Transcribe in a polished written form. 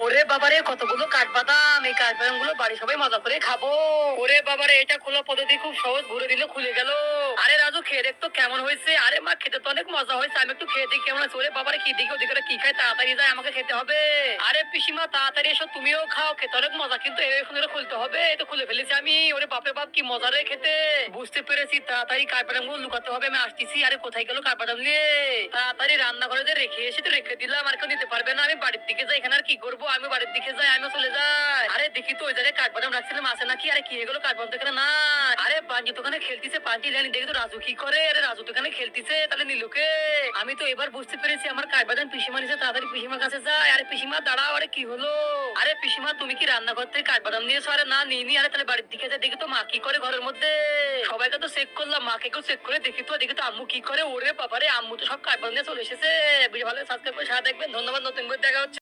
ওরে বাবারে, কতগুলো কাঠবাদাম! এই কাঠবাদাম গুলো বাড়ি সবাই মজা করে খাবো। ওরে বাবারে, এটা খোলা পদ্ধতি খুব সহজ, ঘুরে দিলে খুলে গেল। আরে রাজু, খেয়ে দেখ তো কেমন হয়েছে। আরে মা, খেতে তো অনেক মজা হয়েছে, আমি একটু খেয়ে দেখি কেমন আছে। ওরে বাবারে, কি দেখি ওদিকে, ওরা কি খায়, তাড়াতাড়ি যায়, আমাকে খেতে হবে। আরে পিসিমা, তাড়াতাড়ি এসো, তুমিও খাও, খেতে অনেক মজা, কিন্তু এখন এটা খুলতে হবে। এই তো খুলে ফেলেছি আমি। ওরে বাপরে বাপ, কি মজা রে খেতে। বুঝতে পেরেছি, তাড়াতাড়ি কাঠবাদাম গুলো লুকাতে হবে, আমি আসতেছি। আরে কোথায় গেল কাঠবাদাম নিয়ে? তাড়াতাড়ি রান্নাঘরে যে রেখে এসে তো রেখে দিলাম, আর কেউ নিতে পারবে না। আমি বাড়ির দিকে যাই, এখানে আর কি করবো, আমি বাড়ির দিকে যাই, আমি চলে যাই। আরে দেখি তো ওই জায়গায় কাঠবাদাম রাখছিলাম, আছে নাকি। আরে কি হয়ে গেল, কাঠবাদাম তো এখানে নাই। আরে পাঞ্জি তো ওখানে খেলতেছে, পাঞ্জি লেনি, দেখি তো রাজু কি করে। আরে রাজু তো এখানে খেলতেছে, তাহলে নীলুকে। আমি তো এবার বুঝতে পেরেছি আমার কাঠবাদাম পিসিমা নিচে, তাড়াতাড়ি পিসিমার কাছে যায়। আরে পিসিমা দাঁড়াও, আরে কি হলো? আরে পিসিমা, তুমি কি রান্নাঘর থেকে কাঠবাদাম নিয়েছো? আরে না, নিইনি। আরে তাহলে বাড়ির দিকে যাই, দেখি তো মা কি করে ঘরের মধ্যে। সবাইকে তো চেক করলাম, মাকে কেউ চেক করে দেখি তো আম্মু কি করে। ওরে বাবারে, আম্মু তো সব কাঠবাদাম নিয়ে চলে এসেছে। বেশ ভালো, সাবস্ক্রাইব করে সাথে দেখবেন। ধন্যবাদ, নতুন করে দেখা হচ্ছে।